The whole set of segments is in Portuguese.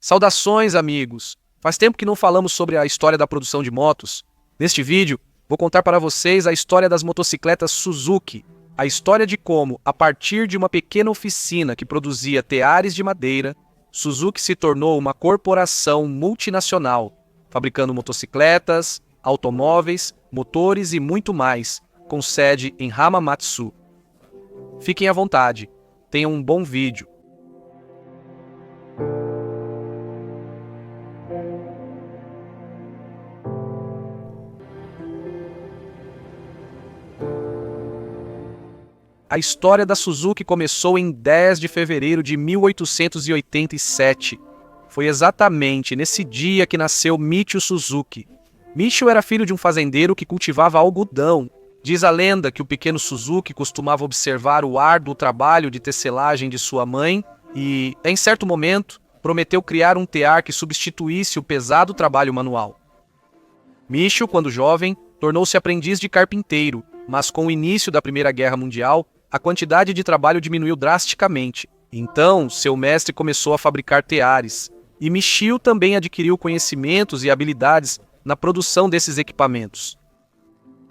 Saudações, amigos! Faz tempo que não falamos sobre a história da produção de motos. Neste vídeo, vou contar para vocês a história das motocicletas Suzuki, a história de como, a partir de uma pequena oficina que produzia teares de madeira, Suzuki se tornou uma corporação multinacional, fabricando motocicletas, automóveis, motores e muito mais, com sede em Hamamatsu. Fiquem à vontade, tenham um bom vídeo. A história da Suzuki começou em 10 de fevereiro de 1887. Foi exatamente nesse dia que nasceu Michio Suzuki. Michio era filho de um fazendeiro que cultivava algodão. Diz a lenda que o pequeno Suzuki costumava observar o árduo trabalho de tecelagem de sua mãe e, em certo momento, prometeu criar um tear que substituísse o pesado trabalho manual. Michio, quando jovem, tornou-se aprendiz de carpinteiro, mas com o início da Primeira Guerra Mundial, a quantidade de trabalho diminuiu drasticamente. Então, seu mestre começou a fabricar teares, e Michio também adquiriu conhecimentos e habilidades na produção desses equipamentos.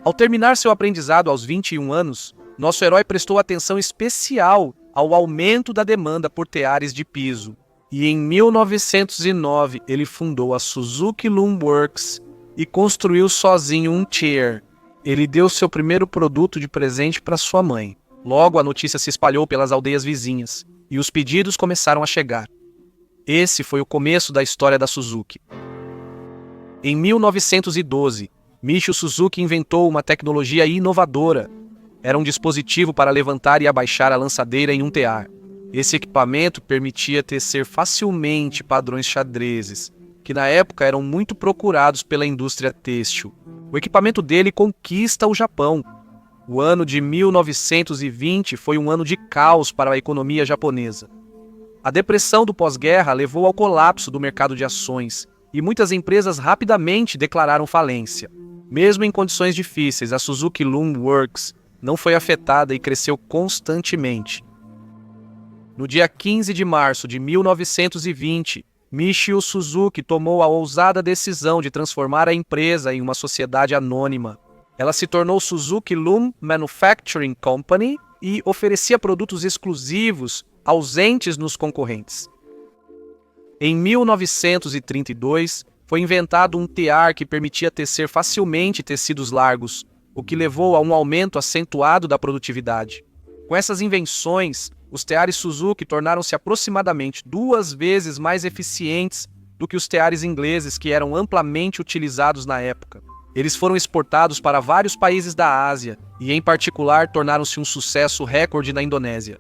Ao terminar seu aprendizado aos 21 anos, nosso herói prestou atenção especial ao aumento da demanda por teares de piso. E em 1909 ele fundou a Suzuki Loom Works e construiu sozinho um chair. Ele deu seu primeiro produto de presente para sua mãe. Logo, a notícia se espalhou pelas aldeias vizinhas, e os pedidos começaram a chegar. Esse foi o começo da história da Suzuki. Em 1912, Michio Suzuki inventou uma tecnologia inovadora. Era um dispositivo para levantar e abaixar a lançadeira em um tear. Esse equipamento permitia tecer facilmente padrões xadrezes, que na época eram muito procurados pela indústria têxtil. O equipamento dele conquista o Japão. O ano de 1920 foi um ano de caos para a economia japonesa. A depressão do pós-guerra levou ao colapso do mercado de ações e muitas empresas rapidamente declararam falência. Mesmo em condições difíceis, a Suzuki Loom Works não foi afetada e cresceu constantemente. No dia 15 de março de 1920, Michio Suzuki tomou a ousada decisão de transformar a empresa em uma sociedade anônima. Ela se tornou Suzuki Loom Manufacturing Company e oferecia produtos exclusivos ausentes nos concorrentes. Em 1932, foi inventado um tear que permitia tecer facilmente tecidos largos, o que levou a um aumento acentuado da produtividade. Com essas invenções, os teares Suzuki tornaram-se aproximadamente 2 vezes mais eficientes do que os teares ingleses que eram amplamente utilizados na época. Eles foram exportados para vários países da Ásia e, em particular, tornaram-se um sucesso recorde na Indonésia.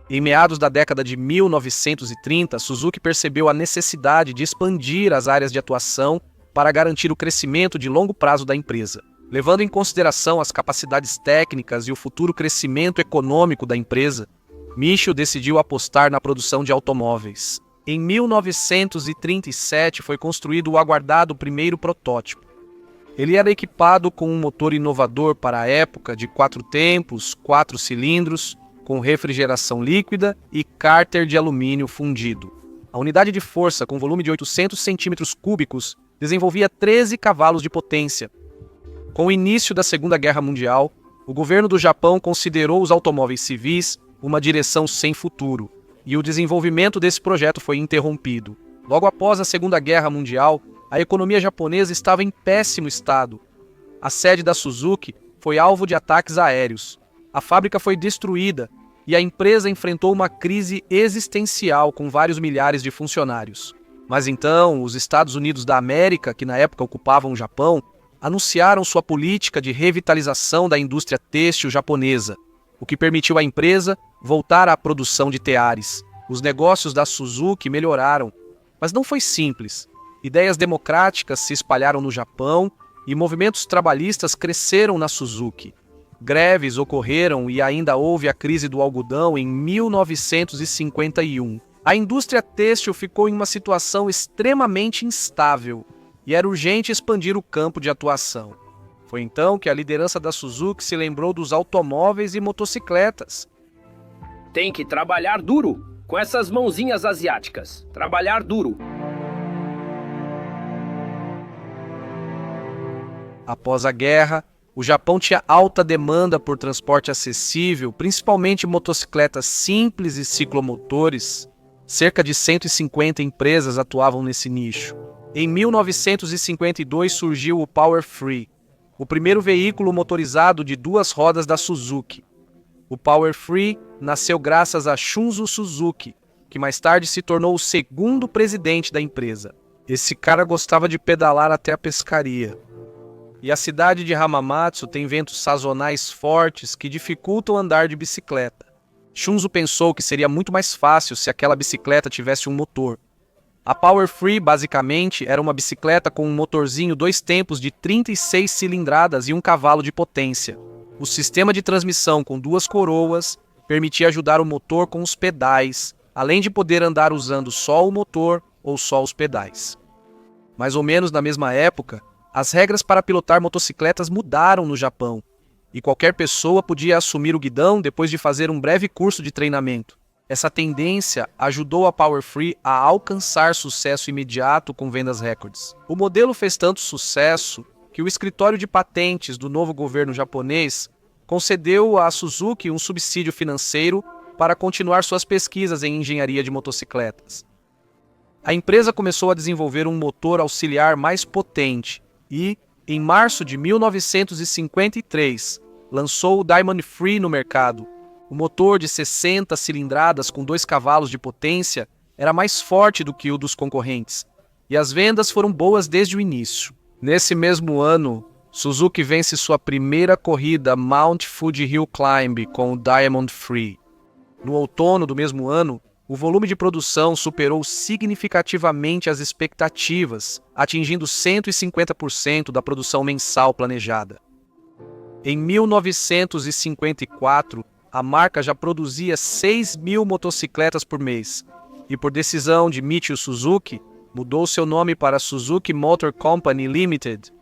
Em meados da década de 1930, Suzuki percebeu a necessidade de expandir as áreas de atuação para garantir o crescimento de longo prazo da empresa. Levando em consideração as capacidades técnicas e o futuro crescimento econômico da empresa, Michio decidiu apostar na produção de automóveis. Em 1937 foi construído o aguardado primeiro protótipo. Ele era equipado com um motor inovador para a época de 4 tempos, 4 cilindros, com refrigeração líquida e cárter de alumínio fundido. A unidade de força, com volume de 800 centímetros cúbicos, desenvolvia 13 cavalos de potência. Com o início da Segunda Guerra Mundial, o governo do Japão considerou os automóveis civis uma direção sem futuro, e o desenvolvimento desse projeto foi interrompido. Logo após a Segunda Guerra Mundial, a economia japonesa estava em péssimo estado. A sede da Suzuki foi alvo de ataques aéreos. A fábrica foi destruída e a empresa enfrentou uma crise existencial com vários milhares de funcionários. Mas então, os Estados Unidos da América, que na época ocupavam o Japão, anunciaram sua política de revitalização da indústria têxtil japonesa, o que permitiu à empresa voltar à produção de teares. Os negócios da Suzuki melhoraram, mas não foi simples. Ideias democráticas se espalharam no Japão e movimentos trabalhistas cresceram na Suzuki. Greves ocorreram e ainda houve a crise do algodão em 1951. A indústria têxtil ficou em uma situação extremamente instável e era urgente expandir o campo de atuação. Foi então que a liderança da Suzuki se lembrou dos automóveis e motocicletas. Tem que trabalhar duro. Com essas mãozinhas asiáticas. Trabalhar duro. Após a guerra, o Japão tinha alta demanda por transporte acessível, principalmente motocicletas simples e ciclomotores. Cerca de 150 empresas atuavam nesse nicho. Em 1952 surgiu o Power Free, o primeiro veículo motorizado de duas rodas da Suzuki. O Power Free nasceu graças a Shunzo Suzuki, que mais tarde se tornou o segundo presidente da empresa. Esse cara gostava de pedalar até a pescaria. E a cidade de Hamamatsu tem ventos sazonais fortes que dificultam andar de bicicleta. Shunzo pensou que seria muito mais fácil se aquela bicicleta tivesse um motor. A Power Free, basicamente, era uma bicicleta com um motorzinho 2 tempos de 36 cilindradas e 1 cavalo de potência. O sistema de transmissão com 2 coroas permitia ajudar o motor com os pedais, além de poder andar usando só o motor ou só os pedais. Mais ou menos na mesma época, as regras para pilotar motocicletas mudaram no Japão, e qualquer pessoa podia assumir o guidão depois de fazer um breve curso de treinamento. Essa tendência ajudou a Power Free a alcançar sucesso imediato com vendas recordes. O modelo fez tanto sucesso que o escritório de patentes do novo governo japonês concedeu à Suzuki um subsídio financeiro para continuar suas pesquisas em engenharia de motocicletas. A empresa começou a desenvolver um motor auxiliar mais potente e, em março de 1953, lançou o Diamond Free no mercado. O motor de 60 cilindradas com 2 cavalos de potência era mais forte do que o dos concorrentes, e as vendas foram boas desde o início. Nesse mesmo ano, Suzuki vence sua primeira corrida Mount Fuji Hill Climb com o Diamond Free. No outono do mesmo ano, o volume de produção superou significativamente as expectativas, atingindo 150% da produção mensal planejada. Em 1954, a marca já produzia 6.000 motocicletas por mês, e por decisão de Michio Suzuki, mudou seu nome para Suzuki Motor Company Limited.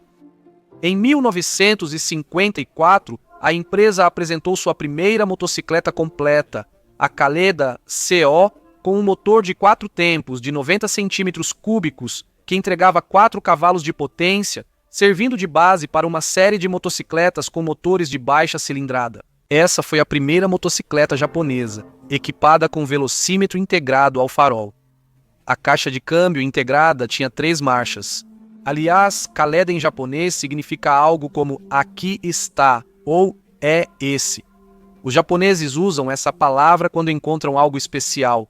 Em 1954, a empresa apresentou sua primeira motocicleta completa, a Caleda CO, com um motor de 4 tempos de 90 centímetros cúbicos que entregava 4 cavalos de potência, servindo de base para uma série de motocicletas com motores de baixa cilindrada. Essa foi a primeira motocicleta japonesa, equipada com velocímetro integrado ao farol. A caixa de câmbio integrada tinha 3 marchas. Aliás, Kaleda em japonês significa algo como aqui está ou é esse. Os japoneses usam essa palavra quando encontram algo especial.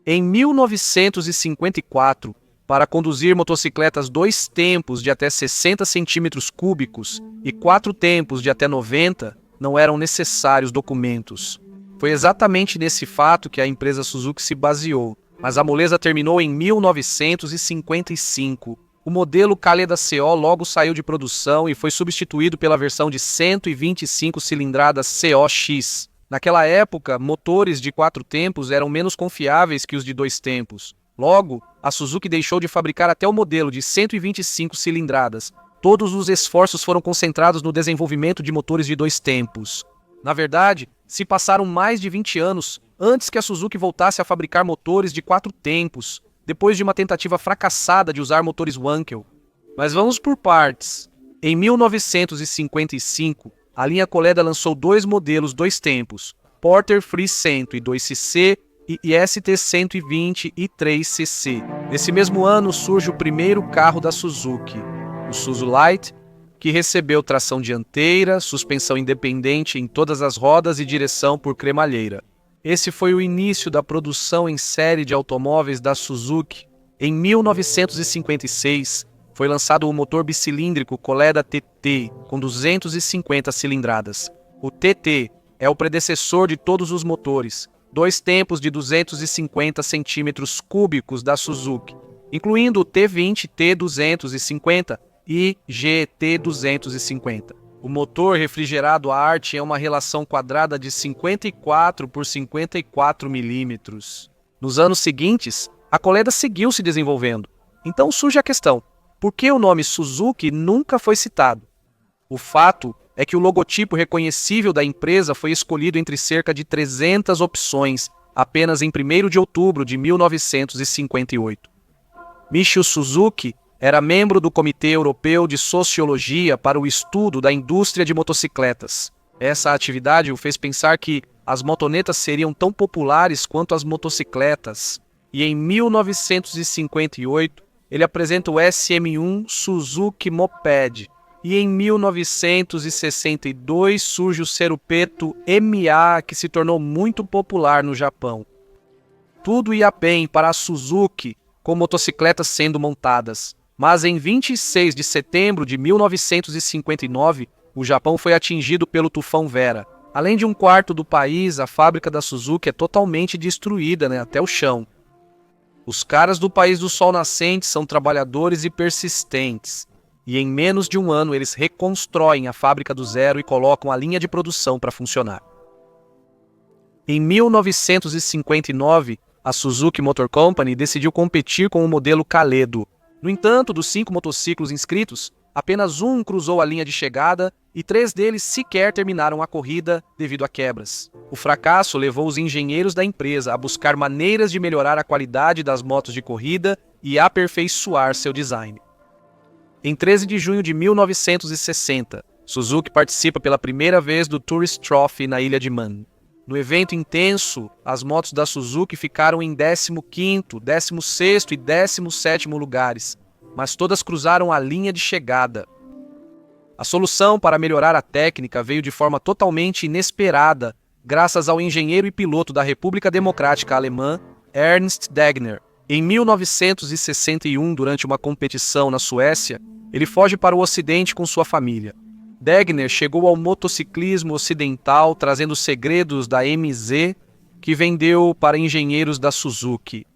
Em 1954, para conduzir motocicletas 2 tempos de até 60 centímetros cúbicos e 4 tempos de até 90, não eram necessários documentos. Foi exatamente nesse fato que a empresa Suzuki se baseou, mas a moleza terminou em 1955. O modelo Caleda CO logo saiu de produção e foi substituído pela versão de 125 cilindradas COX. Naquela época, motores de 4 tempos eram menos confiáveis que os de 2 tempos. Logo, a Suzuki deixou de fabricar até o modelo de 125 cilindradas. Todos os esforços foram concentrados no desenvolvimento de motores de 2 tempos. Na verdade, se passaram mais de 20 anos antes que a Suzuki voltasse a fabricar motores de 4 tempos, depois de uma tentativa fracassada de usar motores Wankel. Mas vamos por partes. Em 1955, a linha Caleda lançou 2 modelos 2 tempos, Porter Free 102cc e ST 120 e 3cc. Nesse mesmo ano surge o primeiro carro da Suzuki, o Suzu Light, que recebeu tração dianteira, suspensão independente em todas as rodas e direção por cremalheira. Esse foi o início da produção em série de automóveis da Suzuki. Em 1956, foi lançado o motor bicilíndrico Caleda TT, com 250 cilindradas. O TT é o predecessor de todos os motores, 2 tempos de 250 centímetros cúbicos da Suzuki, incluindo o T20 T250 e GT 250. O motor refrigerado a ar tinha uma relação quadrada de 54 por 54 milímetros. Nos anos seguintes, a Caleda seguiu se desenvolvendo. Então surge a questão: por que o nome Suzuki nunca foi citado? O fato é que o logotipo reconhecível da empresa foi escolhido entre cerca de 300 opções, apenas em 1º de outubro de 1958. Michio Suzuki era membro do Comitê Europeu de Sociologia para o Estudo da Indústria de Motocicletas. Essa atividade o fez pensar que as motonetas seriam tão populares quanto as motocicletas, e em 1958 ele apresenta o SM1 Suzuki Moped, e em 1962 surge o Serupeto MA, que se tornou muito popular no Japão. Tudo ia bem para a Suzuki, com motocicletas sendo montadas, mas em 26 de setembro de 1959, o Japão foi atingido pelo tufão Vera. Além de 1/4 do país, a fábrica da Suzuki é totalmente destruída, até o chão. Os caras do país do sol nascente são trabalhadores e persistentes, e em menos de um ano eles reconstroem a fábrica do zero e colocam a linha de produção para funcionar. Em 1959, a Suzuki Motor Company decidiu competir com o modelo Kaledo. No entanto, dos 5 motociclos inscritos, apenas um cruzou a linha de chegada e 3 deles sequer terminaram a corrida devido a quebras. O fracasso levou os engenheiros da empresa a buscar maneiras de melhorar a qualidade das motos de corrida e aperfeiçoar seu design. Em 13 de junho de 1960, Suzuki participa pela primeira vez do Tourist Trophy na ilha de Man. No evento intenso, as motos da Suzuki ficaram em 15º, 16º e 17º lugares, mas todas cruzaram a linha de chegada. A solução para melhorar a técnica veio de forma totalmente inesperada, graças ao engenheiro e piloto da República Democrática Alemã, Ernst Degner. Em 1961, durante uma competição na Suécia, ele foge para o Ocidente com sua família. Degner chegou ao motociclismo ocidental trazendo segredos da MZ, que vendeu para engenheiros da Suzuki.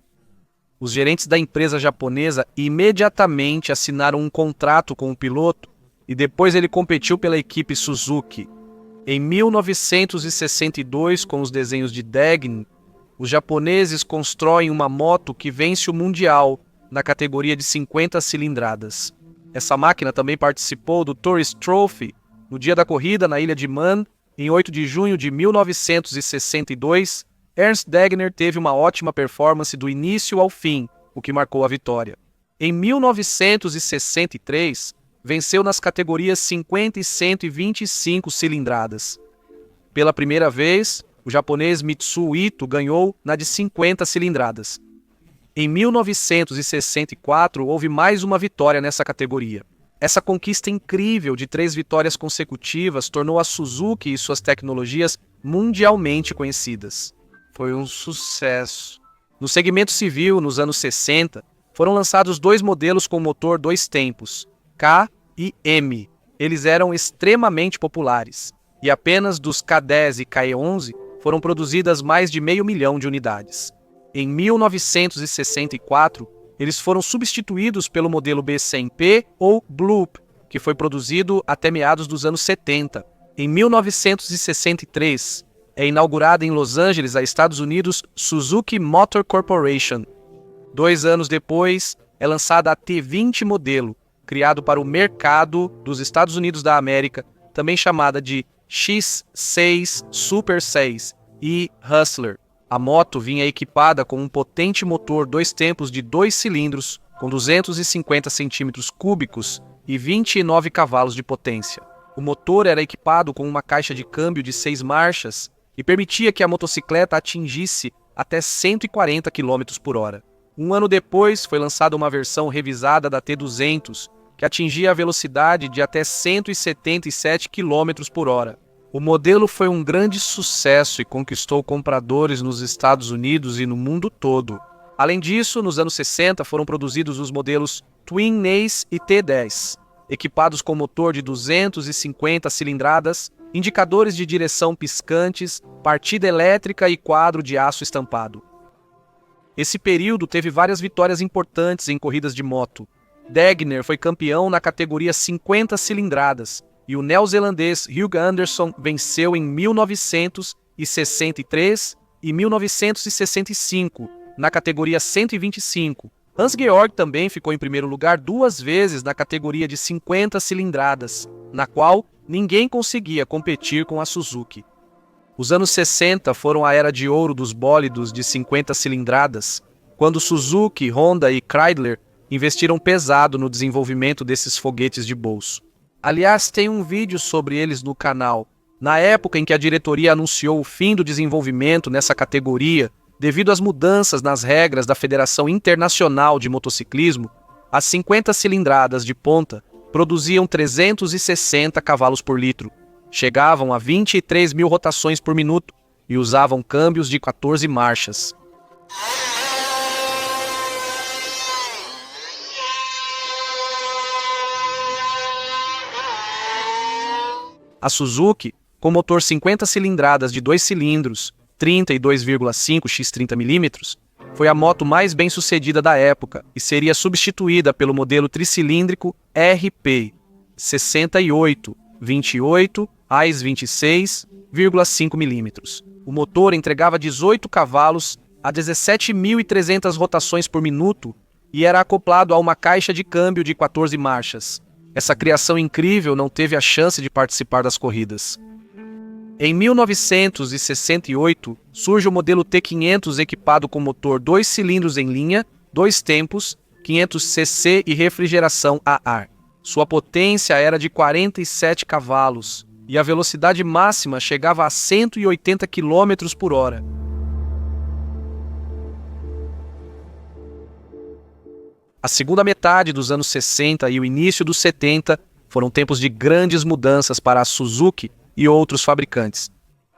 Os gerentes da empresa japonesa imediatamente assinaram um contrato com o piloto e depois ele competiu pela equipe Suzuki. Em 1962, com os desenhos de Degner, os japoneses constroem uma moto que vence o Mundial na categoria de 50 cilindradas. Essa máquina também participou do Tourist Trophy no dia da corrida na ilha de Man, em 8 de junho de 1962. Ernst Degner teve uma ótima performance do início ao fim, o que marcou a vitória. Em 1963, venceu nas categorias 50 e 125 cilindradas. Pela primeira vez, o japonês Mitsuo Ito ganhou na de 50 cilindradas. Em 1964, houve mais uma vitória nessa categoria. Essa conquista incrível de 3 vitórias consecutivas tornou a Suzuki e suas tecnologias mundialmente conhecidas. Foi um sucesso. No segmento civil, nos anos 60, foram lançados 2 modelos com motor 2 tempos, K e M. Eles eram extremamente populares, e apenas dos K10 e K11 foram produzidas mais de 500.000 de unidades. Em 1964, eles foram substituídos pelo modelo B100P ou Bloop, que foi produzido até meados dos anos 70. Em 1963, é inaugurada em Los Angeles, Estados Unidos, Suzuki Motor Corporation. 2 anos depois, é lançada a T20 modelo, criado para o mercado dos Estados Unidos da América, também chamada de X6 Super 6 e Hustler. A moto vinha equipada com um potente motor 2 tempos de 2 cilindros, com 250 centímetros cúbicos e 29 cavalos de potência. O motor era equipado com uma caixa de câmbio de 6 marchas e permitia que a motocicleta atingisse até 140 km por hora. Um ano depois, foi lançada uma versão revisada da T200, que atingia a velocidade de até 177 km por hora. O modelo foi um grande sucesso e conquistou compradores nos Estados Unidos e no mundo todo. Além disso, nos anos 60 foram produzidos os modelos Twin Ace e T10, equipados com motor de 250 cilindradas, indicadores de direção piscantes, partida elétrica e quadro de aço estampado. Esse período teve várias vitórias importantes em corridas de moto. Degner foi campeão na categoria 50 cilindradas, e o neozelandês Hugh Anderson venceu em 1963 e 1965, na categoria 125. Hans-Georg também ficou em primeiro lugar 2 vezes na categoria de 50 cilindradas, na qual ninguém conseguia competir com a Suzuki. Os anos 60 foram a era de ouro dos bólidos de 50 cilindradas, quando Suzuki, Honda e Chrysler investiram pesado no desenvolvimento desses foguetes de bolso. Aliás, tem um vídeo sobre eles no canal. Na época em que a diretoria anunciou o fim do desenvolvimento nessa categoria, devido às mudanças nas regras da Federação Internacional de Motociclismo, as 50 cilindradas de ponta produziam 360 cavalos por litro, chegavam a 23 mil rotações por minuto e usavam câmbios de 14 marchas. A Suzuki, com motor 50 cilindradas de 2 cilindros, 32,5 x 30 mm, foi a moto mais bem-sucedida da época e seria substituída pelo modelo tricilíndrico RP 68 28 AIS 26,5 mm. O motor entregava 18 cavalos a 17.300 rotações por minuto e era acoplado a uma caixa de câmbio de 14 marchas. Essa criação incrível não teve a chance de participar das corridas. Em 1968, surge o modelo T500 equipado com motor 2 cilindros em linha, 2 tempos, 500 cc e refrigeração a ar. Sua potência era de 47 cavalos e a velocidade máxima chegava a 180 km por hora. A segunda metade dos anos 60 e o início dos 70 foram tempos de grandes mudanças para a Suzuki e outros fabricantes.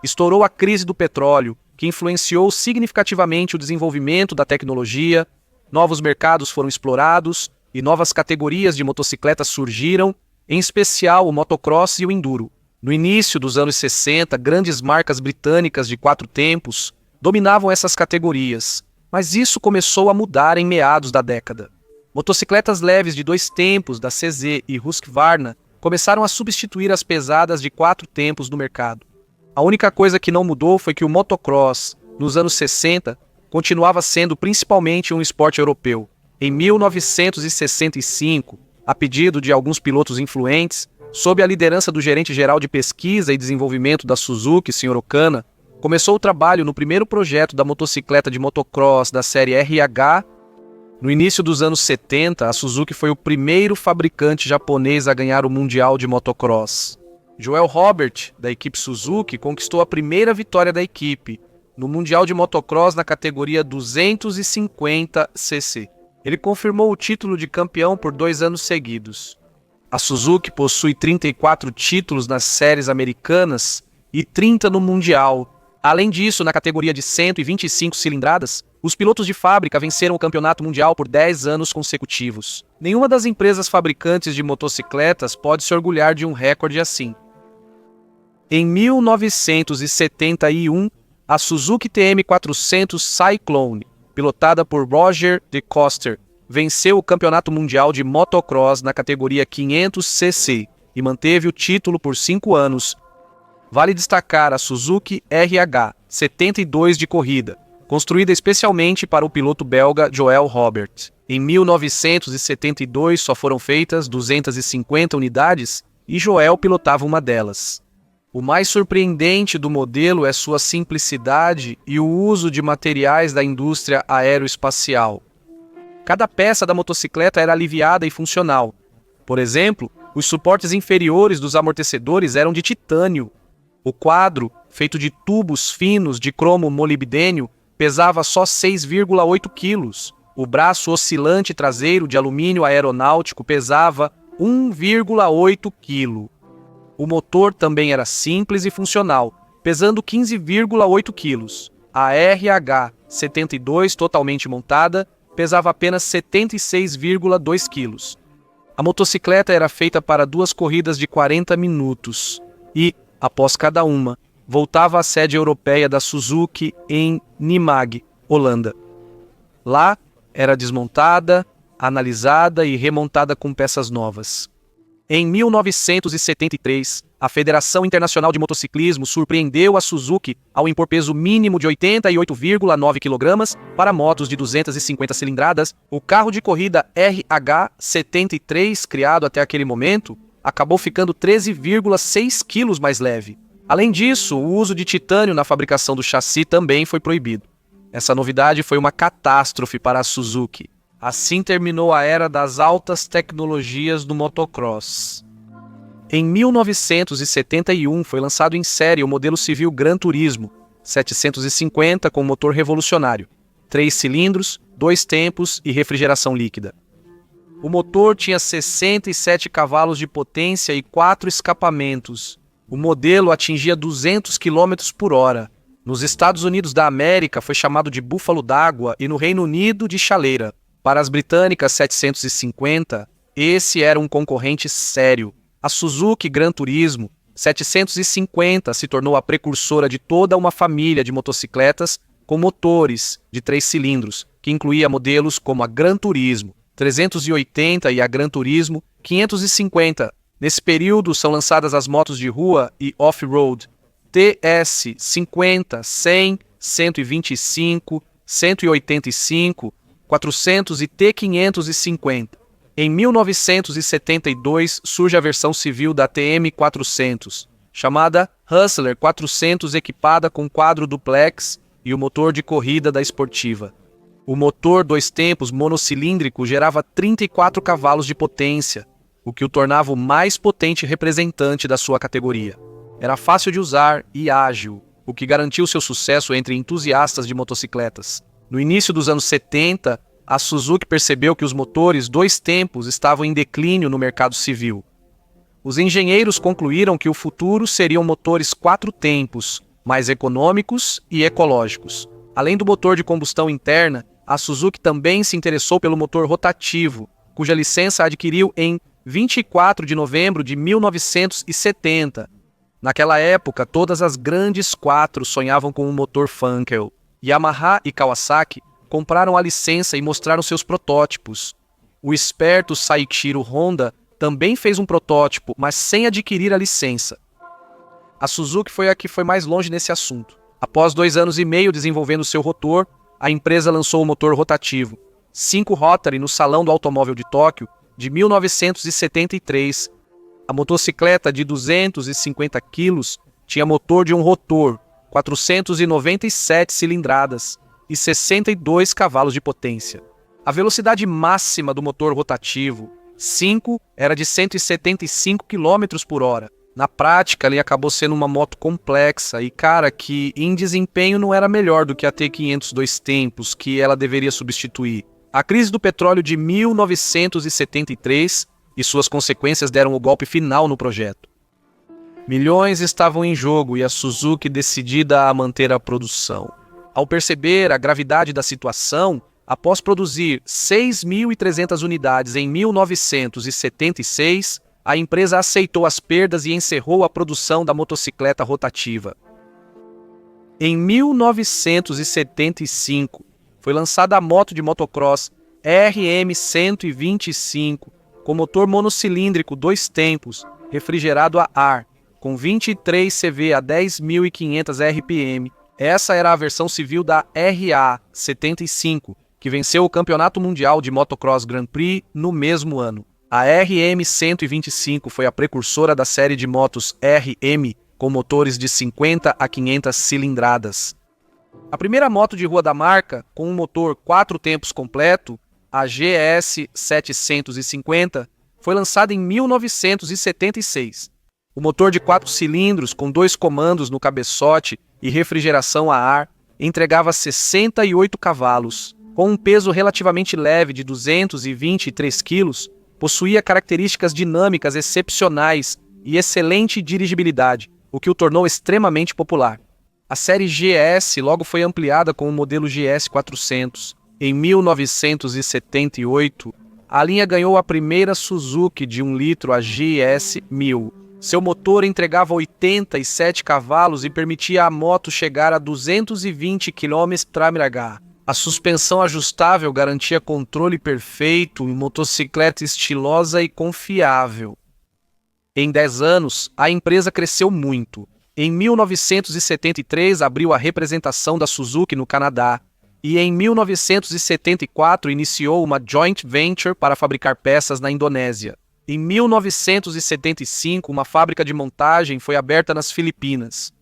Estourou a crise do petróleo, que influenciou significativamente o desenvolvimento da tecnologia, novos mercados foram explorados e novas categorias de motocicletas surgiram, em especial o motocross e o enduro. No início dos anos 60, grandes marcas britânicas de 4 tempos dominavam essas categorias, mas isso começou a mudar em meados da década. Motocicletas leves de 2 tempos da CZ e Husqvarna começaram a substituir as pesadas de 4 tempos no mercado. A única coisa que não mudou foi que o motocross, nos anos 60, continuava sendo principalmente um esporte europeu. Em 1965, a pedido de alguns pilotos influentes, sob a liderança do gerente-geral de pesquisa e desenvolvimento da Suzuki, Sr. Okana, começou o trabalho no primeiro projeto da motocicleta de motocross da série RH. No início dos anos 70, a Suzuki foi o primeiro fabricante japonês a ganhar o Mundial de Motocross. Joel Robert, da equipe Suzuki, conquistou a primeira vitória da equipe no Mundial de Motocross na categoria 250 cc. Ele confirmou o título de campeão por 2 anos seguidos. A Suzuki possui 34 títulos nas séries americanas e 30 no Mundial. Além disso, na categoria de 125 cilindradas, os pilotos de fábrica venceram o campeonato mundial por 10 anos consecutivos. Nenhuma das empresas fabricantes de motocicletas pode se orgulhar de um recorde assim. Em 1971, a Suzuki TM400 Cyclone, pilotada por Roger de Coster, venceu o campeonato mundial de motocross na categoria 500 cc e manteve o título por 5 anos. Vale destacar a Suzuki RH 72 de corrida, construída especialmente para o piloto belga Joel Robert. Em 1972 só foram feitas 250 unidades e Joel pilotava uma delas. O mais surpreendente do modelo é sua simplicidade e o uso de materiais da indústria aeroespacial. Cada peça da motocicleta era aliviada e funcional. Por exemplo, os suportes inferiores dos amortecedores eram de titânio. O quadro, feito de tubos finos de cromo molibdênio, pesava só 6,8 quilos. O braço oscilante traseiro de alumínio aeronáutico pesava 1,8 kg. O motor também era simples e funcional, pesando 15,8 kg. A RH 72, totalmente montada, pesava apenas 76,2 kg. A motocicleta era feita para 2 corridas de 40 minutos e, após cada uma, voltava à sede europeia da Suzuki em Nijmegen, Holanda. Lá, era desmontada, analisada e remontada com peças novas. Em 1973, a Federação Internacional de Motociclismo surpreendeu a Suzuki ao impor peso mínimo de 88,9 kg para motos de 250 cilindradas. O carro de corrida RH-73, criado até aquele momento, acabou ficando 13,6 kg mais leve. Além disso, o uso de titânio na fabricação do chassi também foi proibido. Essa novidade foi uma catástrofe para a Suzuki. Assim terminou a era das altas tecnologias do motocross. Em 1971 foi lançado em série o modelo civil Gran Turismo 750 com motor revolucionário, 3 cilindros, 2 tempos e refrigeração líquida. O motor tinha 67 cavalos de potência e 4 escapamentos. O modelo atingia 200 km por hora. Nos Estados Unidos da América foi chamado de búfalo d'água e no Reino Unido de chaleira. Para as britânicas 750, esse era um concorrente sério. A Suzuki Gran Turismo 750 se tornou a precursora de toda uma família de motocicletas com motores de 3 cilindros, que incluía modelos como a Gran Turismo 380 e a Gran Turismo 550. Nesse período são lançadas as motos de rua e off-road TS 50, 100, 125, 185, 400 e T550. Em 1972 surge a versão civil da TM 400, chamada Hustler 400, equipada com quadro duplex e o motor de corrida da esportiva. O motor 2 tempos monocilíndrico gerava 34 cavalos de potência, o que o tornava o mais potente representante da sua categoria. Era fácil de usar e ágil, o que garantiu seu sucesso entre entusiastas de motocicletas. No início dos anos 70, a Suzuki percebeu que os motores 2 tempos estavam em declínio no mercado civil. Os engenheiros concluíram que o futuro seriam motores 4 tempos, mais econômicos e ecológicos. Além do motor de combustão interna, a Suzuki também se interessou pelo motor rotativo, cuja licença adquiriu em 24 de novembro de 1970. Naquela época, todas as grandes 4 sonhavam com um motor Funkel. Yamaha e Kawasaki compraram a licença e mostraram seus protótipos. O esperto Saichiro Honda também fez um protótipo, mas sem adquirir a licença. A Suzuki foi a que foi mais longe nesse assunto. Após 2 anos e meio desenvolvendo seu rotor, a empresa lançou o motor rotativo 5 Rotary no Salão do Automóvel de Tóquio de 1973. A motocicleta de 250 quilos tinha motor de um rotor, 497 cilindradas e 62 cavalos de potência. A velocidade máxima do motor rotativo 5 era de 175 km por hora. Na prática, ele acabou sendo uma moto complexa e, que em desempenho não era melhor do que a T500 2 tempos, que ela deveria substituir. A crise do petróleo de 1973 e suas consequências deram o golpe final no projeto. Milhões estavam em jogo e a Suzuki decidida a manter a produção. Ao perceber a gravidade da situação, após produzir 6.300 unidades em 1976, a empresa aceitou as perdas e encerrou a produção da motocicleta rotativa. Em 1975, foi lançada a moto de motocross RM125, com motor monocilíndrico 2 tempos, refrigerado a ar, com 23 CV a 10.500 RPM. Essa era a versão civil da RA75, que venceu o Campeonato Mundial de Motocross Grand Prix no mesmo ano. A RM125 foi a precursora da série de motos RM, com motores de 50 a 500 cilindradas. A primeira moto de rua da marca, com um motor 4 tempos completo, a GS 750, foi lançada em 1976. O motor de 4 cilindros, com 2 comandos no cabeçote e refrigeração a ar, entregava 68 cavalos. Com um peso relativamente leve de 223 kg, possuía características dinâmicas excepcionais e excelente dirigibilidade, o que o tornou extremamente popular. A série GS logo foi ampliada com o modelo GS 400. Em 1978, a linha ganhou a primeira Suzuki de 1 litro, a GS 1000. Seu motor entregava 87 cavalos e permitia à moto chegar a 220 km/h. A suspensão ajustável garantia controle perfeito e motocicleta estilosa e confiável. Em 10 anos, a empresa cresceu muito. Em 1973, abriu a representação da Suzuki no Canadá e em 1974 iniciou uma joint venture para fabricar peças na Indonésia. Em 1975, uma fábrica de montagem foi aberta nas Filipinas.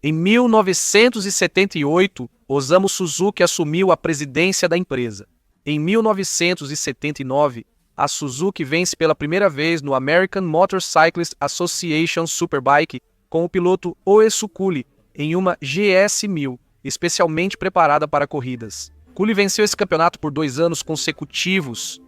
Em 1978, Osamu Suzuki assumiu a presidência da empresa. Em 1979, a Suzuki vence pela primeira vez no American Motorcyclist Association Superbike com o piloto Oesu Kuli em uma GS1000, especialmente preparada para corridas. Kuli venceu esse campeonato por 2 anos consecutivos.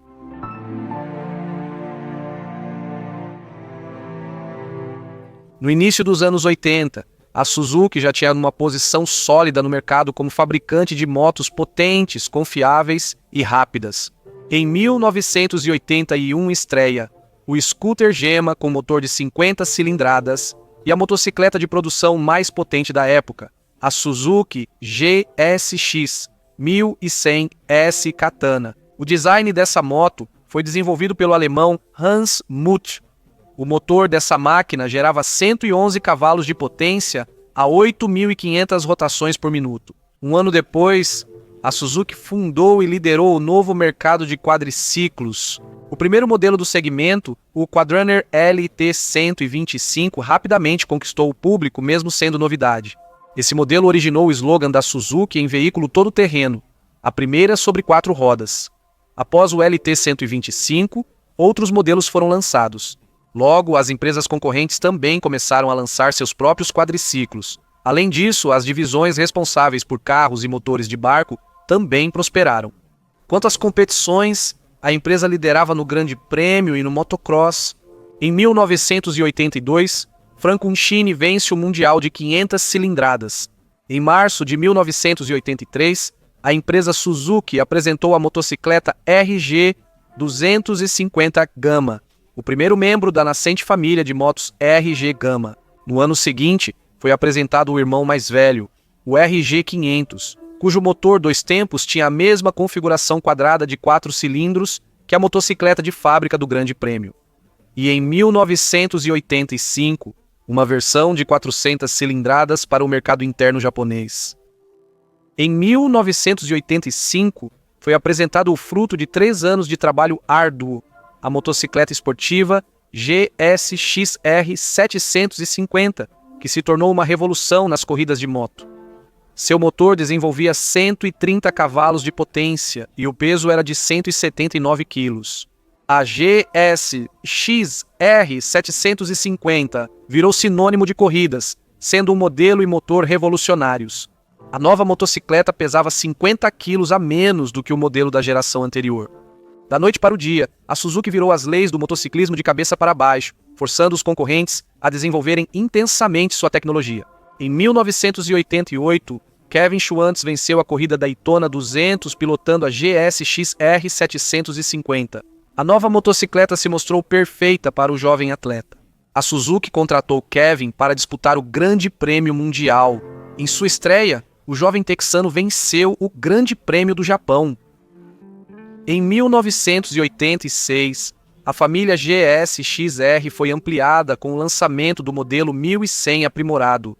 No início dos anos 80, a Suzuki já tinha uma posição sólida no mercado como fabricante de motos potentes, confiáveis e rápidas. Em 1981 estreia o scooter Gema com motor de 50 cilindradas e a motocicleta de produção mais potente da época, a Suzuki GSX 1100S Katana. O design dessa moto foi desenvolvido pelo alemão Hans Muth. O motor dessa máquina gerava 111 cavalos de potência a 8.500 rotações por minuto. Um ano depois, a Suzuki fundou e liderou o novo mercado de quadriciclos. O primeiro modelo do segmento, o Quadrunner LT125, rapidamente conquistou o público, mesmo sendo novidade. Esse modelo originou o slogan da Suzuki em veículo todo-terreno, a primeira sobre 4 rodas. Após o LT125, outros modelos foram lançados. Logo, as empresas concorrentes também começaram a lançar seus próprios quadriciclos. Além disso, as divisões responsáveis por carros e motores de barco também prosperaram. Quanto às competições, a empresa liderava no Grande Prêmio e no motocross. Em 1982, Franco Nchini vence o Mundial de 500 cilindradas. Em março de 1983, a empresa Suzuki apresentou a motocicleta RG 250 Gama, o primeiro membro da nascente família de motos RG Gama. No ano seguinte, foi apresentado o irmão mais velho, o RG 500, cujo motor 2 tempos tinha a mesma configuração quadrada de 4 cilindros que a motocicleta de fábrica do Grande Prêmio. E em 1985, uma versão de 400 cilindradas para o mercado interno japonês. Em 1985, foi apresentado o fruto de 3 anos de trabalho árduo, a motocicleta esportiva GSX-R 750, que se tornou uma revolução nas corridas de moto. Seu motor desenvolvia 130 cavalos de potência e o peso era de 179 quilos. A GSX-R 750 virou sinônimo de corridas, sendo um modelo e motor revolucionários. A nova motocicleta pesava 50 quilos a menos do que o modelo da geração anterior. Da noite para o dia, a Suzuki virou as leis do motociclismo de cabeça para baixo, forçando os concorrentes a desenvolverem intensamente sua tecnologia. Em 1988, Kevin Schwantz venceu a corrida Daytona 200 pilotando a GSX-R 750. A nova motocicleta se mostrou perfeita para o jovem atleta. A Suzuki contratou Kevin para disputar o Grande Prêmio Mundial. Em sua estreia, o jovem texano venceu o Grande Prêmio do Japão. Em 1986, a família GSX-R foi ampliada com o lançamento do modelo 1100 aprimorado.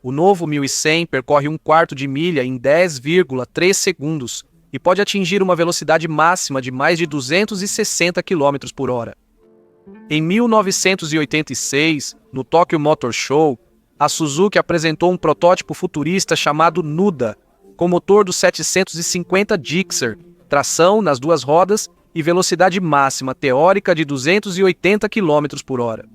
O novo 1100 percorre 1/4 de milha em 10,3 segundos e pode atingir uma velocidade máxima de mais de 260 km por hora. Em 1986, no Tokyo Motor Show, a Suzuki apresentou um protótipo futurista chamado Nuda, com motor do 750 Gixxer, tração nas 2 rodas e velocidade máxima teórica de 280 km por hora.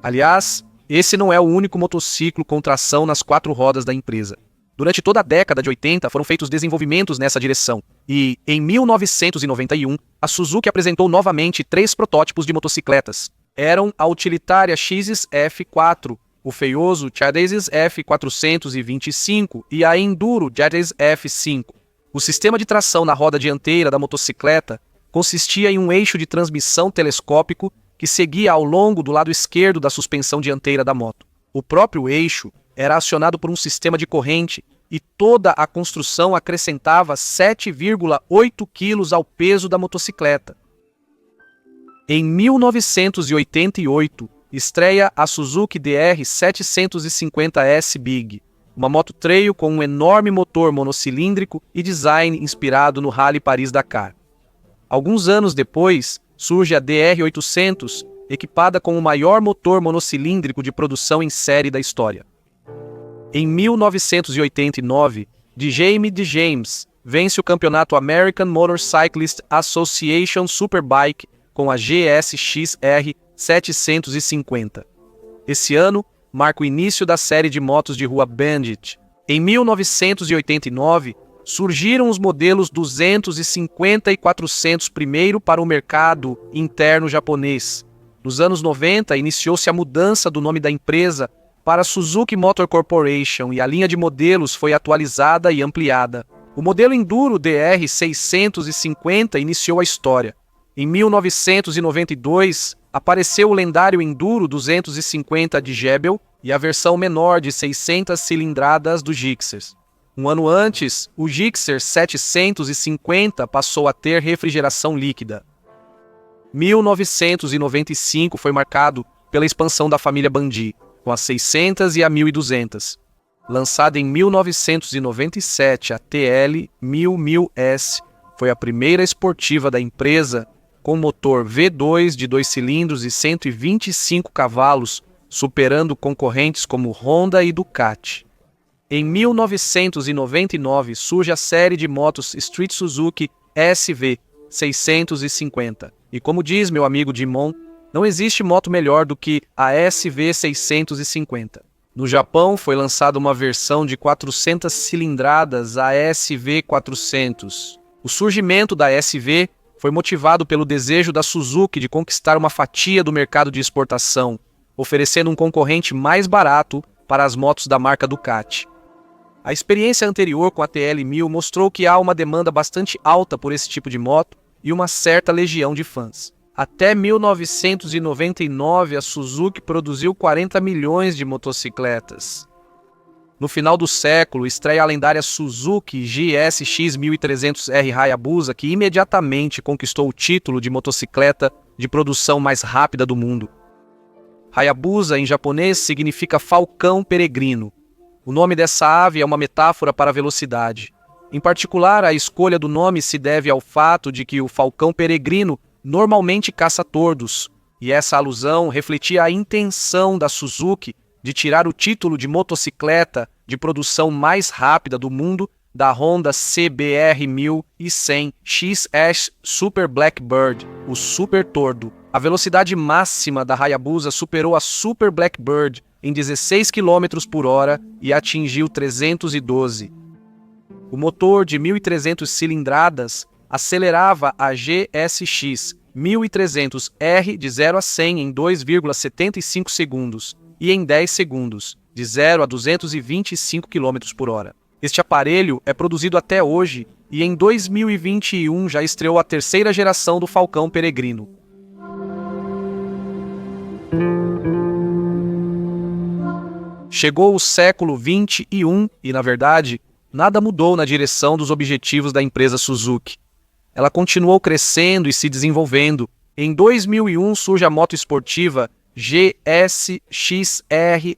Aliás, esse não é o único motociclo com tração nas 4 rodas da empresa. Durante toda a década de 80 foram feitos desenvolvimentos nessa direção, e, em 1991, a Suzuki apresentou novamente 3 protótipos de motocicletas. Eram a utilitária XF4, o feioso Chadesis F425 e a Enduro Chadesis F5. O sistema de tração na roda dianteira da motocicleta consistia em um eixo de transmissão telescópico que seguia ao longo do lado esquerdo da suspensão dianteira da moto. O próprio eixo era acionado por um sistema de corrente e toda a construção acrescentava 7,8 quilos ao peso da motocicleta. Em 1988, estreia a Suzuki DR 750S Big, uma moto trail com um enorme motor monocilíndrico e design inspirado no Rally Paris-Dakar. Alguns anos depois, surge a DR-800, equipada com o maior motor monocilíndrico de produção em série da história. Em 1989, Jamie James vence o campeonato American Motorcyclist Association Superbike com a GSX-R 750. Esse ano marca o início da série de motos de rua Bandit. Em 1989, surgiram os modelos 250 e 400 primeiro para o mercado interno japonês. Nos anos 90, iniciou-se a mudança do nome da empresa para Suzuki Motor Corporation e a linha de modelos foi atualizada e ampliada. O modelo Enduro DR 650 iniciou a história. Em 1992, apareceu o lendário Enduro 250 de Gebel e a versão menor de 600 cilindradas do Gixxer. Um ano antes, o Gixxer 750 passou a ter refrigeração líquida. 1995 foi marcado pela expansão da família Bandi, com as 600 e a 1200. Lançada em 1997, a TL 1000S foi a primeira esportiva da empresa com motor V2 de 2 cilindros e 125 cavalos, superando concorrentes como Honda e Ducati. Em 1999 surge a série de motos Street Suzuki SV 650. E como diz meu amigo Dimon, não existe moto melhor do que a SV 650. No Japão foi lançada uma versão de 400 cilindradas, a SV 400. O surgimento da SV foi motivado pelo desejo da Suzuki de conquistar uma fatia do mercado de exportação, oferecendo um concorrente mais barato para as motos da marca Ducati. A experiência anterior com a TL1000 mostrou que há uma demanda bastante alta por esse tipo de moto e uma certa legião de fãs. Até 1999, a Suzuki produziu 40 milhões de motocicletas. No final do século, estreia a lendária Suzuki GSX 1300R Hayabusa, que imediatamente conquistou o título de motocicleta de produção mais rápida do mundo. Hayabusa, em japonês, significa falcão peregrino. O nome dessa ave é uma metáfora para a velocidade. Em particular, a escolha do nome se deve ao fato de que o falcão peregrino normalmente caça tordos, e essa alusão refletia a intenção da Suzuki de tirar o título de motocicleta de produção mais rápida do mundo da Honda CBR 1100 XS Super Blackbird, o Super Tordo. A velocidade máxima da Hayabusa superou a Super Blackbird em 16 km por hora e atingiu 312. O motor de 1.300 cilindradas acelerava a GSX 1300R de 0 a 100 em 2,75 segundos e em 10 segundos, de 0 a 225 km por hora. Este aparelho é produzido até hoje e em 2021 já estreou a terceira geração do Falcão Peregrino. Chegou o século XXI e, na verdade, nada mudou na direção dos objetivos da empresa Suzuki. Ela continuou crescendo e se desenvolvendo. Em 2001 surge a moto esportiva GSX-R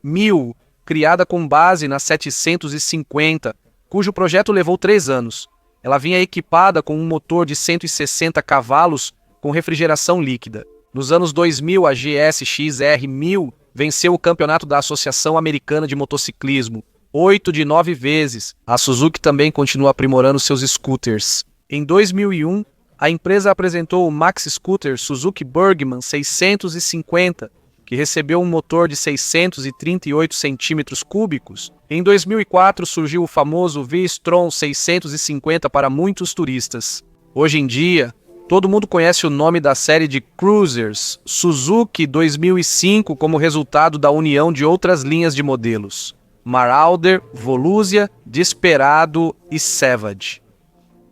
1000, criada com base na 750, cujo projeto levou 3 anos. Ela vinha equipada com um motor de 160 cavalos com refrigeração líquida. Nos anos 2000, a GSX-R 1000 venceu o campeonato da Associação Americana de Motociclismo, 8 de 9 vezes. A Suzuki também continua aprimorando seus scooters. Em 2001, a empresa apresentou o Maxi Scooter Suzuki Burgman 650, que recebeu um motor de 638 centímetros cúbicos. Em 2004 surgiu o famoso V-Strom 650 para muitos turistas. Hoje em dia, todo mundo conhece o nome da série de cruisers Suzuki 2005 como resultado da união de outras linhas de modelos: Marauder, Volusia, Desperado e Savage.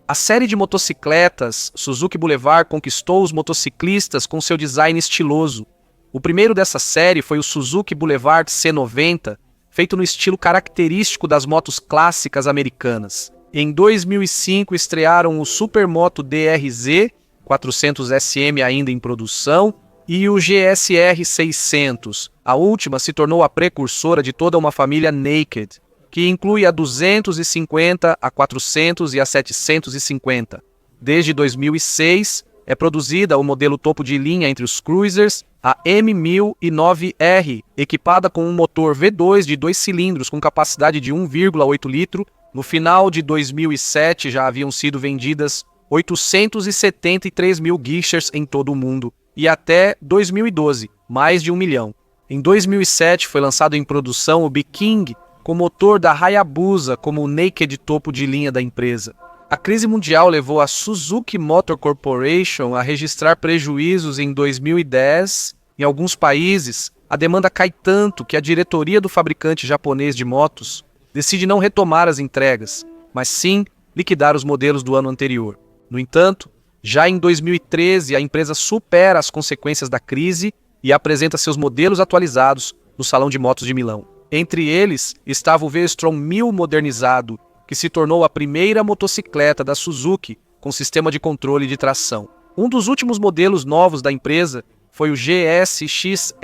A série de motocicletas Suzuki Boulevard conquistou os motociclistas com seu design estiloso. O primeiro dessa série foi o Suzuki Boulevard C90, feito no estilo característico das motos clássicas americanas. Em 2005 estrearam o Supermoto DRZ 400 SM ainda em produção e o GSR 600. A última se tornou a precursora de toda uma família Naked, que inclui a 250, a 400 e a 750. Desde 2006, é produzida o modelo topo de linha entre os cruisers, a M1009R, equipada com um motor V2 de 2 cilindros com capacidade de 1,8 litro. No final de 2007 já haviam sido vendidas 873 mil Geishers em todo o mundo, e até 2012, mais de 1 milhão. Em 2007 foi lançado em produção o B-King, com motor da Hayabusa como o naked topo de linha da empresa. A crise mundial levou a Suzuki Motor Corporation a registrar prejuízos em 2010. Em alguns países, a demanda cai tanto que a diretoria do fabricante japonês de motos decide não retomar as entregas, mas sim liquidar os modelos do ano anterior. No entanto, já em 2013, a empresa supera as consequências da crise e apresenta seus modelos atualizados no Salão de Motos de Milão. Entre eles estava o V-Strom 1000 modernizado, que se tornou a primeira motocicleta da Suzuki com sistema de controle de tração. Um dos últimos modelos novos da empresa foi o GSX-RR,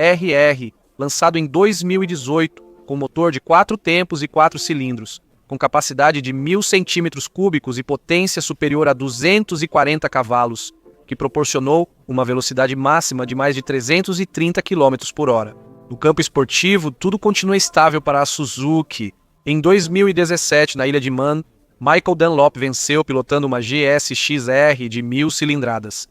lançado em 2018, com motor de 4 tempos e 4 cilindros, com capacidade de 1.000 cm3 e potência superior a 240 cavalos, que proporcionou uma velocidade máxima de mais de 330 km por hora. No campo esportivo, tudo continua estável para a Suzuki. Em 2017, na Ilha de Man, Michael Dunlop venceu pilotando uma GSX-R de 1.000 cilindradas.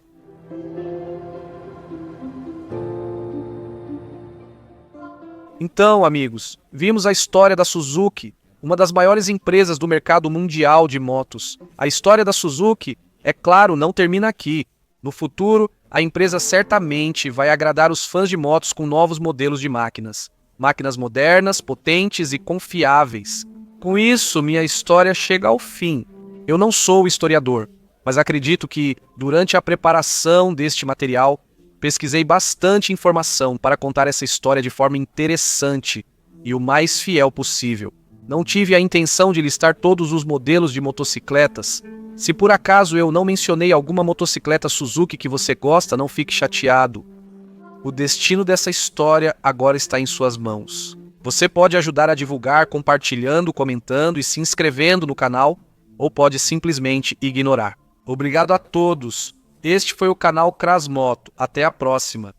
Então, amigos, vimos a história da Suzuki, uma das maiores empresas do mercado mundial de motos. A história da Suzuki, é claro, não termina aqui. No futuro, a empresa certamente vai agradar os fãs de motos com novos modelos de máquinas. Máquinas modernas, potentes e confiáveis. Com isso, minha história chega ao fim. Eu não sou historiador, mas acredito que, durante a preparação deste material, pesquisei bastante informação para contar essa história de forma interessante e o mais fiel possível. Não tive a intenção de listar todos os modelos de motocicletas. Se por acaso eu não mencionei alguma motocicleta Suzuki que você gosta, não fique chateado. O destino dessa história agora está em suas mãos. Você pode ajudar a divulgar compartilhando, comentando e se inscrevendo no canal, ou pode simplesmente ignorar. Obrigado a todos. Este foi o canal Crasmoto. Até a próxima.